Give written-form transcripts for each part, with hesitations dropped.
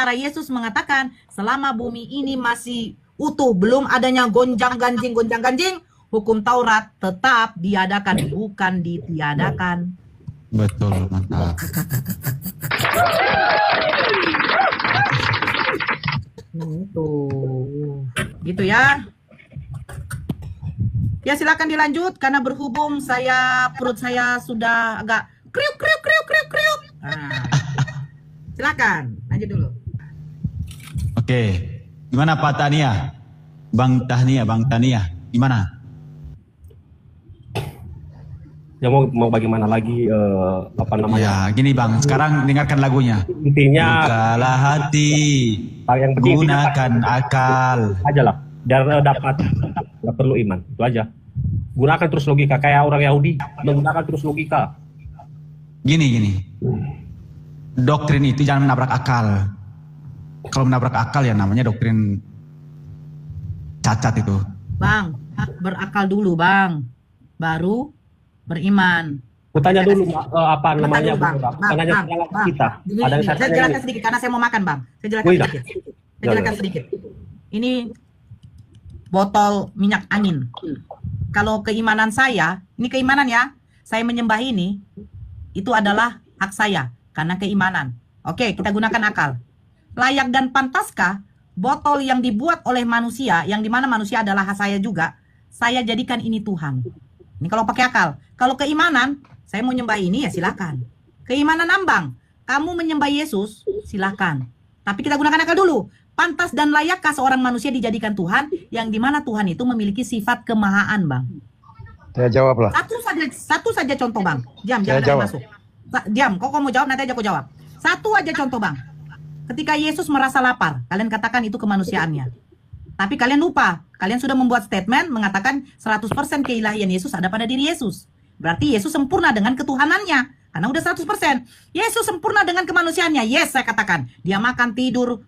Sementara Yesus mengatakan selama bumi ini masih utuh, belum adanya gonjang-ganjing, hukum Taurat tetap diadakan, bukan ditiadakan. Betul, mantap. Gitu ya. Ya silakan dilanjut karena berhubung perut saya sudah agak kriuk. Nah, silakan lanjut dulu. Oke, gimana Pak Tania? Bang Tania, gimana? Ya mau bagaimana lagi apa namanya? Ya, gini Bang, sekarang dengarkan lagunya. Intinya bukalah hati, yang penting gunakan akal. Aja lah, biar dapat, nggak perlu iman, itu aja. Gunakan terus logika, kayak orang Yahudi menggunakan terus logika. Gini. Doktrin itu jangan menabrak akal. Kalau menabrak akal ya namanya doktrin cacat itu. Bang, berakal dulu Bang, baru beriman. Kutanya dulu apa namanya Bang, kita. Saya jelaskan sedikit karena saya mau makan Bang. Saya jelaskan sedikit. Ini botol minyak angin. Kalau keimanan saya, ini keimanan ya. Saya menyembah ini, itu adalah hak saya karena keimanan. Oke, kita gunakan akal. Layak dan pantaskah botol yang dibuat oleh manusia, yang dimana manusia adalah hak saya juga, saya jadikan ini Tuhan. Ini kalau pakai akal. Kalau keimanan, saya mau nyembah ini ya silakan. Keimanan ambang, kamu menyembah Yesus, silakan. Tapi kita gunakan akal dulu. Pantas dan layakkah seorang manusia dijadikan Tuhan, yang dimana Tuhan itu memiliki sifat kemahaan, Bang? Saya jawab lah. Satu saja contoh, Bang. Jangan masuk. Diam, kok mau jawab, nanti aja kau jawab. Satu aja contoh, Bang. Ketika Yesus merasa lapar, kalian katakan itu kemanusiaannya. Tapi kalian lupa, kalian sudah membuat statement mengatakan 100% keilahian Yesus ada pada diri Yesus. Berarti Yesus sempurna dengan ketuhanannya, karena udah 100%. Yesus sempurna dengan kemanusiaannya. Yes, saya katakan. Dia makan, tidur,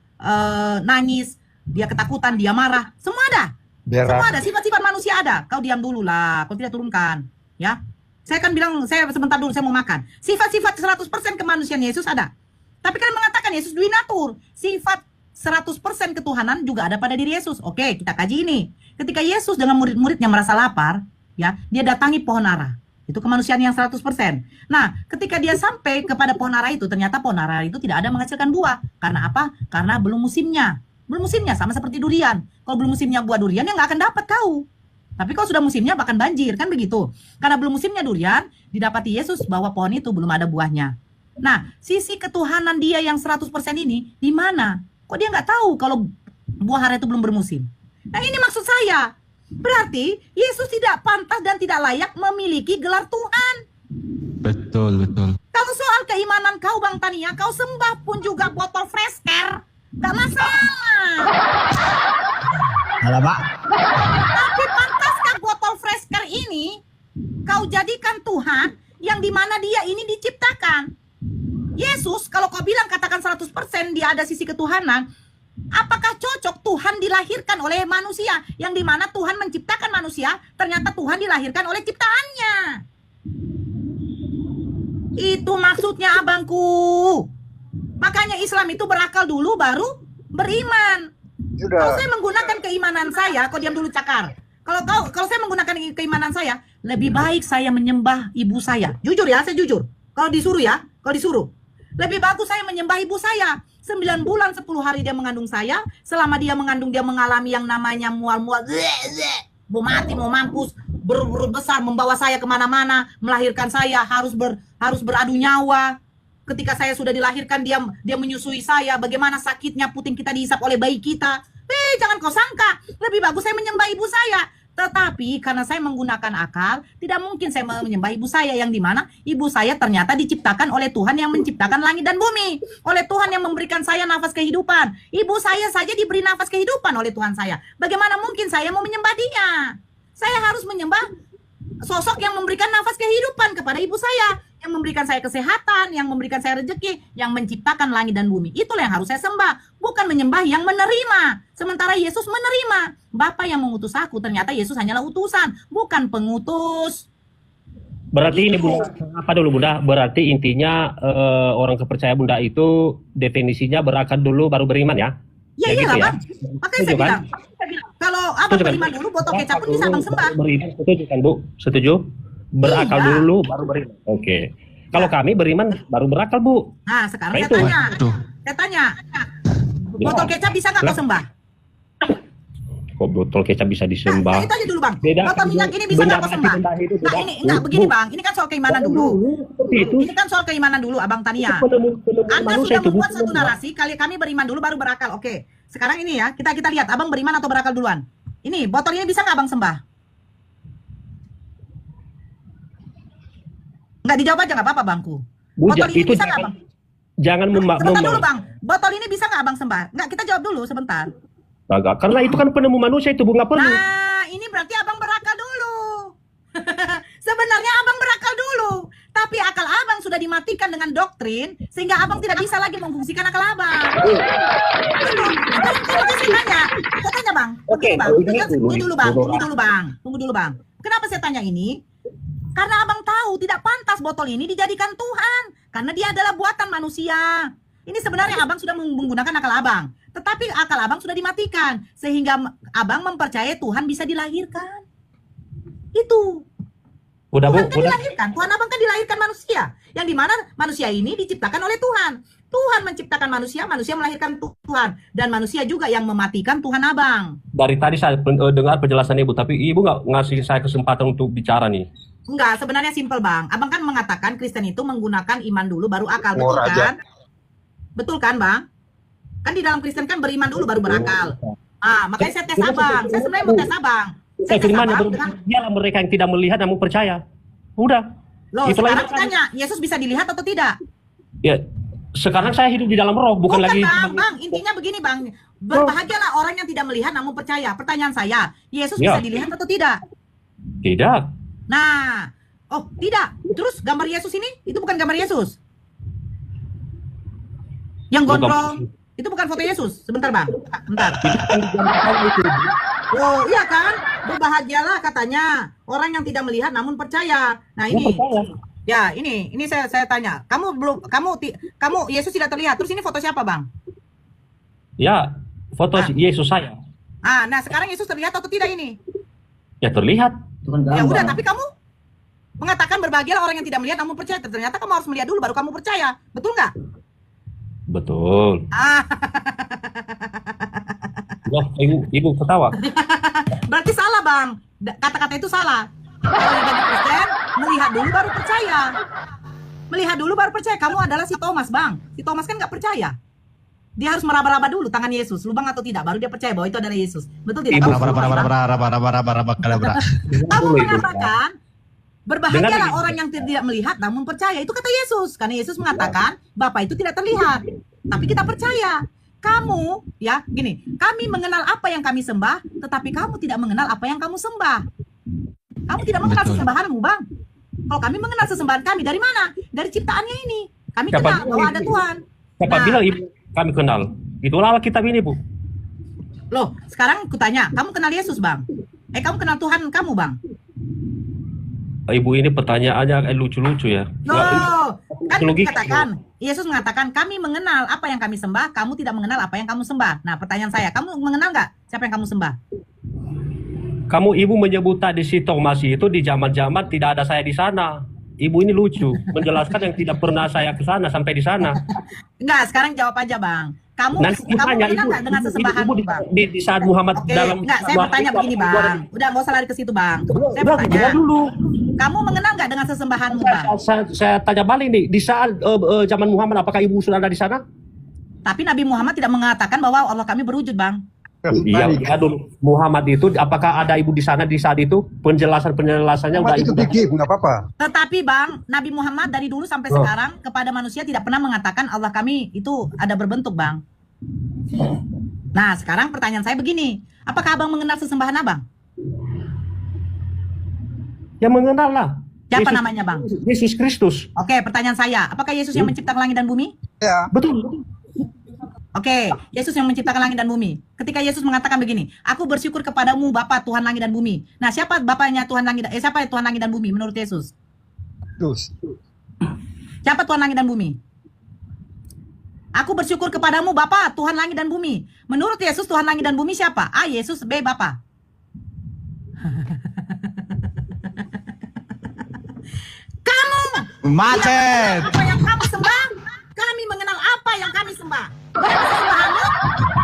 nangis, dia ketakutan, dia marah, semua ada. Semua ada, sifat-sifat manusia ada. Kau diam dulu lah, kau tidak turunkan. Ya, saya akan bilang, saya sebentar dulu, saya mau makan. Sifat-sifat 100% kemanusiaan Yesus ada. Tapi kalian mengatakan Yesus duinatur. Sifat 100% ketuhanan juga ada pada diri Yesus. Oke, kita kaji ini. Ketika Yesus dengan murid-muridnya merasa lapar, ya, dia datangi pohon ara. Itu kemanusiaan yang 100%. Nah, ketika dia sampai kepada pohon ara itu, ternyata pohon ara itu tidak ada menghasilkan buah. Karena apa? Karena belum musimnya. Belum musimnya, sama seperti durian. Kalau belum musimnya buah durian, ya nggak akan dapat kau. Tapi kalau sudah musimnya, bahkan banjir, kan begitu. Karena belum musimnya durian, didapati Yesus bahwa pohon itu belum ada buahnya. Nah, sisi ketuhanan dia yang 100% ini, di mana? Kok dia nggak tahu kalau buah ara itu belum bermusim? Nah, ini maksud saya. Berarti Yesus tidak pantas dan tidak layak memiliki gelar Tuhan. Betul. Kalau soal keimanan kau, Bang Tania, kau sembah pun juga botol Fresker, gak masalah. Alamak. Tapi pantaskah botol Fresker ini kau jadikan Tuhan yang dimana dia ini diciptakan? Yesus, kalau kau bilang katakan 100% dia ada sisi ketuhanan, apakah cocok Tuhan dilahirkan oleh manusia? Yang dimana Tuhan menciptakan manusia, ternyata Tuhan dilahirkan oleh ciptaannya. Itu maksudnya abangku. Makanya Islam itu berakal dulu baru beriman. Kalau saya menggunakan keimanan saya, kau diam dulu cakar. Kalau saya menggunakan keimanan saya, lebih baik saya menyembah ibu saya. Jujur ya, saya jujur. Kalau disuruh. Lebih bagus saya menyembah ibu saya. 9 bulan 10 hari dia mengandung saya. Selama dia mengandung, dia mengalami yang namanya mual-mual. Mau mati, mau mampus. Berbesar, membawa saya kemana-mana. Melahirkan saya, harus beradu nyawa. Ketika saya sudah dilahirkan, dia menyusui saya. Bagaimana sakitnya puting kita dihisap oleh bayi kita. Jangan kau sangka. Lebih bagus saya menyembah ibu saya. Tetapi karena saya menggunakan akal, tidak mungkin saya menyembah ibu saya, yang dimana ibu saya ternyata diciptakan oleh Tuhan yang menciptakan langit dan bumi, oleh Tuhan yang memberikan saya nafas kehidupan. Ibu saya saja diberi nafas kehidupan oleh Tuhan saya. Bagaimana mungkin saya mau menyembah dia? Saya harus menyembah sosok yang memberikan nafas kehidupan kepada ibu saya, yang memberikan saya kesehatan, yang memberikan saya rezeki, yang menciptakan langit dan bumi. Itulah yang harus saya sembah, bukan menyembah yang menerima. Sementara Yesus menerima. Bapa yang mengutus aku, ternyata Yesus hanyalah utusan, bukan pengutus. Berarti ini Bunda, apa dulu Bunda? Berarti intinya orang kepercaya Bunda itu definisinya berakal dulu baru beriman ya? Ya Ya iya gitu lah ya? bang. Makanya Setuju kan? kalau abang Setuju kan? beriman dulu, botol kecap pun bisa abang sembah. Beriman, setuju kan Bu? Setuju? Berakal Iya. dulu baru beriman. Oke. Kalau kami beriman baru berakal Bu. Nah sekarang Nah, saya itu. tanya, Waduh. botol kecap bisa nggak kau Lah. sembah? Kok botol kecap bisa Nah, disembah? itu aja dulu bang. Beda. Botol minyak ini bisa Benda nggak kau mati, sembah? benda hidup, beda. Nah ini enggak begini Bu. bang. Ini kan soal keimanan dulu. Seperti itu. Ini kan soal keimanan dulu, abang Tania. Penemu Anda manusia sudah itu membuat bukan satu narasi, kami beriman dulu baru berakal. Oke, sekarang ini ya, kita lihat, abang beriman atau berakal duluan. Ini, botol ini bisa nggak abang sembah? Nggak dijawab aja, nggak apa-apa bangku. Bu, Botol ini itu bisa nggak jangan, abang? jangan Sebentar dulu bang, botol ini bisa nggak abang sembah? Nggak, kita jawab dulu sebentar. Agak, karena itu kan penemu manusia itu Bu, nggak perlu. Nah, ini berarti abang berakal dulu. Sebenarnya abang berakal dulu. Tapi akal abang sudah dimatikan dengan doktrin, sehingga abang tidak bisa lagi memfungsikan akal abang. Saya tanya bang, Oke, begini, bang. tunggu Tunggu dulu bang. Kenapa saya tanya ini? Karena abang tahu tidak pantas botol ini dijadikan Tuhan, karena dia adalah buatan manusia. Ini sebenarnya abang sudah menggunakan akal abang, tetapi akal abang sudah dimatikan, sehingga abang mempercayai Tuhan bisa dilahirkan. Itu. Udah Bu, Tuhan kan udah. dilahirkan, Tuhan abang kan dilahirkan manusia, yang dimana manusia ini diciptakan oleh Tuhan. Tuhan menciptakan manusia, manusia melahirkan Tuhan, dan manusia juga yang mematikan Tuhan abang. Dari tadi saya dengar penjelasan Ibu, tapi Ibu nggak ngasih saya kesempatan untuk bicara nih. Enggak, sebenarnya simpel bang. Abang kan mengatakan Kristen itu menggunakan iman dulu baru akal, betul kan? Betul kan bang? Kan di dalam Kristen kan beriman dulu baru berakal. Ah, makanya saya tes abang. Saya sebenarnya mau tes abang. Saya tes firman abang dengan, dialah mereka yang tidak melihat namun percaya. Udah. loh Itulah sekarang iman. tanya, Yesus bisa dilihat atau tidak? Ya, sekarang saya hidup di dalam roh, bukan lagi. Bang, intinya begini bang. Berbahagialah orang yang tidak melihat namun percaya. Pertanyaan saya, Yesus Ya. bisa dilihat atau tidak? Tidak. Nah, oh tidak. Terus gambar Yesus ini, itu bukan gambar Yesus. Yang gondrong, itu bukan foto Yesus. Sebentar bang, bentar. Oh iya kan, berbahagialah katanya orang yang tidak melihat namun percaya. Nah ini, ya ini saya tanya. Kamu Yesus tidak terlihat. Terus ini foto siapa bang? Ya, foto Yesus saya. Ah, nah sekarang Yesus terlihat atau tidak ini? Ya terlihat. Ya udah, tapi kamu mengatakan berbahagialah orang yang tidak melihat namun percaya. Ternyata kamu harus melihat dulu baru kamu percaya. Betul nggak? Betul. Ah, Wah, ibu ketawa. berarti salah bang. Kata-kata itu salah. Kalau jadi Kristen, melihat dulu baru percaya. Melihat dulu baru percaya. Kamu adalah si Thomas bang. Si Thomas kan nggak percaya. Dia harus meraba-raba dulu tangan Yesus, lubang atau tidak, baru dia percaya bahwa itu adalah Yesus. Betul tidak? Ibu, Kamu Dulu, Ibu. mengatakan berbahagialah orang yang tidak melihat namun percaya. Itu kata Yesus. Karena Yesus mengatakan Bapa itu tidak terlihat, tapi kita percaya. Kamu, ya, gini, kami mengenal apa yang kami sembah, tetapi kamu tidak mengenal apa yang kamu sembah. Kamu tidak mengenal Betul. sesembahanmu, Bang. Kalau kami mengenal sesembahan kami, dari mana? Dari ciptaannya ini. Kami Siapa kenal bilang bahwa itu? ada Tuhan. Siapa Nah. bilang ibu kami kenal? Itulah Alkitab ini, Bu. Loh, sekarang aku tanya, kamu kenal Yesus, Bang? Kamu kenal Tuhan kamu, Bang? Ibu ini pertanyaannya lucu-lucu ya. Loh, kan Logika. dikatakan, Yesus mengatakan, kami mengenal apa yang kami sembah, kamu tidak mengenal apa yang kamu sembah. Nah, pertanyaan saya, kamu mengenal nggak siapa yang kamu sembah? Kamu ibu menyebut tadi si Thomas itu di zaman-zaman tidak ada saya di sana. Ibu ini lucu, menjelaskan yang tidak pernah saya ke sana sampai di sana. Enggak, sekarang jawab aja, Bang. Kamu Nanti tanya mengenal ibu, nggak dengan sesembahanmu, Bang? di saat Muhammad Oke, dalam enggak, saya bertanya begini, Bang. Udah, nggak usah lari ke situ, Bang. Saya bertanya, dulu. kamu mengenal nggak dengan sesembahanmu, Bang? Saya tanya balik nih, di saat zaman Muhammad apakah ibu sudah ada di sana? Tapi Nabi Muhammad tidak mengatakan bahwa Allah kami berwujud, Bang. Iya, dulu Muhammad itu apakah ada ibu di sana di saat itu? Penjelasannya udah itu ibu. dikit, nggak apa-apa. Tetapi Bang, Nabi Muhammad dari dulu sampai sekarang kepada manusia tidak pernah mengatakan Allah kami itu ada berbentuk, Bang. Nah, sekarang pertanyaan saya begini, apakah Abang mengenal sesembahan Abang? Ya mengenal lah. Siapa Yesus- namanya, Bang? Yesus Kristus. Oke, pertanyaan saya, apakah Yesus yang menciptakan langit dan bumi? Ya, Betul. Oke, Yesus yang menciptakan langit dan bumi. Ketika Yesus mengatakan begini, aku bersyukur kepadamu Bapa Tuhan langit dan bumi. Nah, siapa bapaknya Tuhan langit siapa Tuhan langit dan bumi menurut Yesus? Terus. Siapa Tuhan langit dan bumi? Aku bersyukur kepadamu Bapa, Tuhan langit dan bumi. Menurut Yesus Tuhan langit dan bumi siapa? A. Yesus, B. Bapa. Kamu Macet. apa yang kamu sembah? Kami mengenal apa yang kami sembah. Berapa sembahanmu?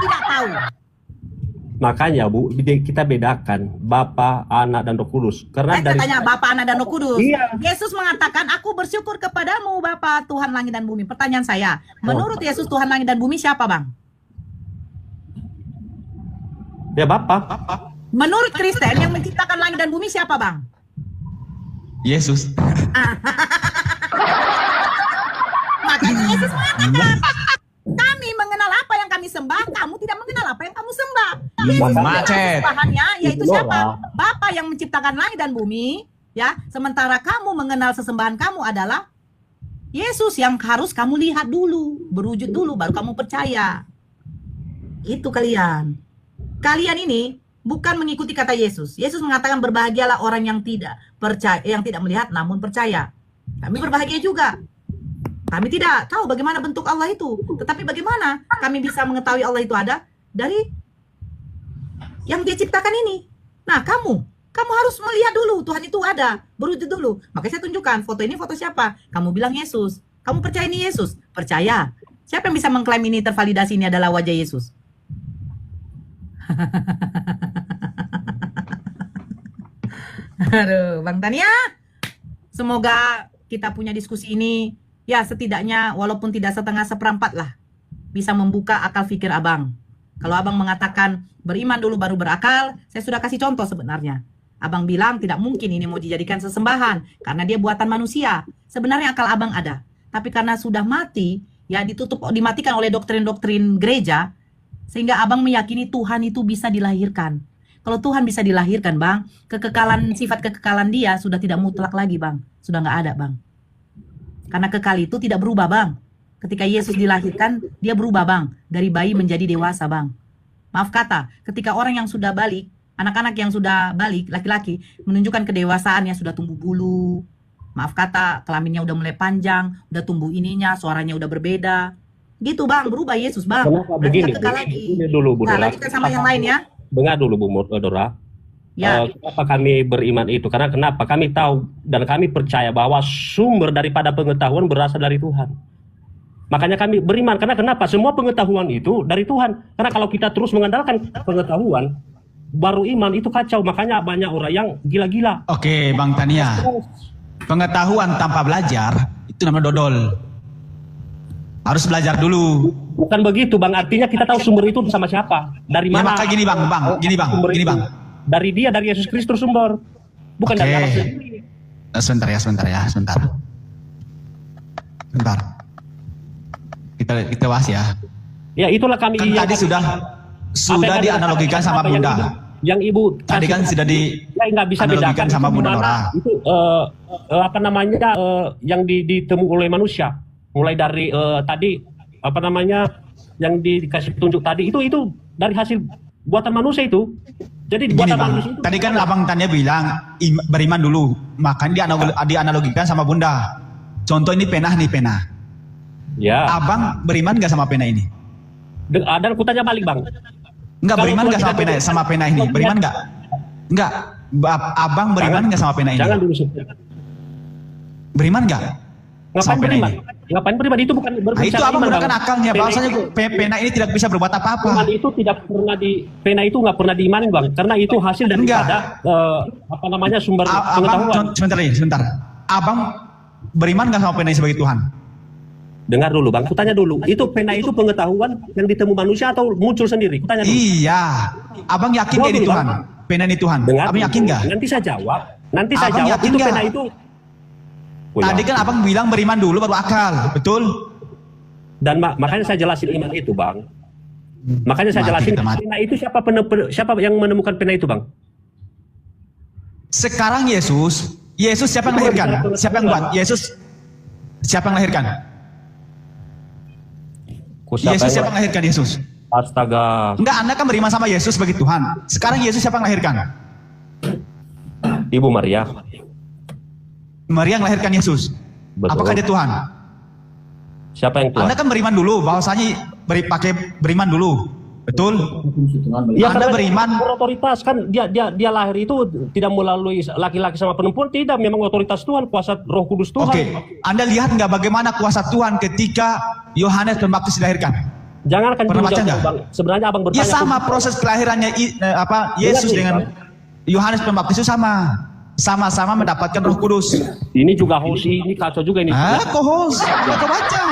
Tidak tahu. Makanya Bu, kita bedakan Bapa, Anak, dan Roh Kudus. Karena dari Katanya Bapa, Anak, dan Roh Kudus. Iya. Yesus mengatakan, aku bersyukur kepadamu Bapa, Tuhan langit dan bumi. Pertanyaan saya, menurut Yesus Tuhan langit dan bumi siapa Bang? ya Bapa. Menurut Kristen yang menciptakan langit dan bumi siapa Bang? Yesus. Makanya Yesus mengatakan, kami mengenal apa yang kami sembah, kamu tidak mengenal apa yang kamu sembah. Yesus Macet. sembahannya yaitu Itu siapa? Nora. Bapa yang menciptakan langit dan bumi, ya. Sementara kamu mengenal sesembahan kamu adalah Yesus yang harus kamu lihat dulu, berwujud dulu baru kamu percaya. Itu kalian. Kalian ini bukan mengikuti kata Yesus. Yesus mengatakan berbahagialah orang yang tidak percaya, yang tidak melihat namun percaya. Kami berbahagia juga. Kami tidak tahu bagaimana bentuk Allah itu. Tetapi bagaimana kami bisa mengetahui Allah itu ada? Dari yang dia ciptakan ini. Nah, kamu harus melihat dulu Tuhan itu ada, berwujud dulu. Makanya saya tunjukkan foto ini foto siapa? Kamu bilang Yesus. Kamu percaya ini Yesus? Percaya. Siapa yang bisa mengklaim ini tervalidasi ini adalah wajah Yesus? Aduh, Bang Tania. Semoga kita punya diskusi ini, ya setidaknya walaupun tidak setengah seperempat lah, bisa membuka akal pikir Abang. Kalau Abang mengatakan beriman dulu baru berakal, saya sudah kasih contoh sebenarnya. Abang bilang tidak mungkin ini mau dijadikan sesembahan, karena dia buatan manusia. Sebenarnya akal Abang ada. Tapi karena sudah mati, ya dimatikan oleh doktrin-doktrin gereja, sehingga Abang meyakini Tuhan itu bisa dilahirkan. Kalau Tuhan bisa dilahirkan, Bang, sifat kekekalan dia sudah tidak mutlak lagi, Bang. Sudah nggak ada, Bang. Karena kekal itu tidak berubah, Bang. Ketika Yesus dilahirkan, dia berubah, Bang. Dari bayi menjadi dewasa, Bang. Maaf kata, ketika orang yang sudah balik, anak-anak yang sudah balik, laki-laki, menunjukkan kedewasaannya, sudah tumbuh bulu. Maaf kata, kelaminnya udah mulai panjang, udah tumbuh ininya, suaranya udah berbeda. Gitu, Bang, berubah Yesus, Bang. Kenapa Berarti begini? nggak kekal lagi. Ini dulu Bu Nah, Dora. lanjutkan sama yang lain ya. Dengar dulu Bu Dora. Ya. Kenapa kami beriman itu? Karena kenapa? Kami tahu dan kami percaya bahwa sumber daripada pengetahuan berasal dari Tuhan. Makanya kami beriman. Karena kenapa? Semua pengetahuan itu dari Tuhan. Karena kalau kita terus mengandalkan pengetahuan, baru iman itu kacau. Makanya banyak orang yang gila-gila. Oke, Bang Tania. Pengetahuan tanpa belajar itu namanya dodol. Harus belajar dulu. Bukan begitu Bang. Artinya kita tahu sumber itu sama siapa. Dari Ya mana? maka gini Bang, Sumber gini itu. Bang. Dari dia, dari Yesus Kristus sumber. Bukan dari Allah Oke. sendiri. Sebentar. Kita bahas ya. Ya itulah kami Kan tadi sudah dianalogikan sama Bunda. Yang Ibu Tadi kan sudah nggak bisa dianalogikan bedakan sama itu Bunda mana, Nora. itu apa namanya yang ditemu oleh manusia. Mulai dari tadi apa namanya yang dikasih petunjuk tadi itu dari hasil buatan manusia itu. Jadi Gini buatan Bang, manusia itu tadi kan Abang Tania bilang beriman dulu. Makanya dianalogikan sama Bunda. Contoh ini pena nih, pena. ya. Abang beriman gak sama pena ini? Dan kutanya balik Bang. Enggak, Kalau beriman gua gak tidak sama pena ini? kalau Beriman lihat- gak? Enggak. Abang beriman gak sama pena ini? Jangan dulu sebut. Beriman gak? Ngapain Sama pena beriman? ini? Ngapain beriman? Itu bukan Nah, berbicara itu abang iman, menggunakan Bang. akalnya. Pena Bahwasanya itu- pena ini tidak bisa berbuat Iman apa-apa. itu tidak pernah pena itu nggak pernah diimani Bang, karena itu hasil daripada apa namanya sumber Abang, pengetahuan. sebentar. Abang beriman gak sama pena ini sebagai Tuhan? Dengar dulu Bang, kutanya dulu. Itu pena itu pengetahuan yang ditemu manusia atau muncul sendiri? Kutanya dulu. Iya. Abang yakin Jawab gak ini dulu, Tuhan? Bang. Pena ini Tuhan? Dengar Abang dulu. yakin gak? Nanti saya jawab. Nanti saya Abang jawab yakin itu nggak? pena itu. Tadi kan abang bilang beriman dulu baru akal. Betul? Dan makanya saya jelasin iman itu Bang. Makanya saya Mati jelasin kita mati. pena itu siapa yang menemukan pena itu Bang? Sekarang Yesus siapa yang lahirkan? Siapa yang buat? Yesus siapa yang lahirkan? Yesus siapa yang lahirkan Yesus? Astaga. Enggak, Anda kan beriman sama Yesus sebagai Tuhan. Sekarang Yesus siapa yang lahirkan? Ibu Maria. Maria yang melahirkan Yesus. Betul. Apakah dia Tuhan? Siapa yang Tuhan? Anda kan beriman dulu, bahwasanya pakai beriman dulu. Betul? Ya, Anda karena beriman. Otoritas kan dia lahir itu tidak melalui laki-laki sama perempuan, tidak, memang otoritas Tuhan, kuasa Roh Kudus Tuhan. Oke, Anda lihat nggak bagaimana kuasa Tuhan ketika Yohanes Pembaptis dilahirkan? Jangan akan Pernah baca nggak? Sebenarnya abang bertanya. Ya sama proses kelahirannya Yesus dengan Yohanes Pembaptis itu sama-sama mendapatkan Roh Kudus. Ini juga host, ini kacau juga ini. Kok host? Kau baca.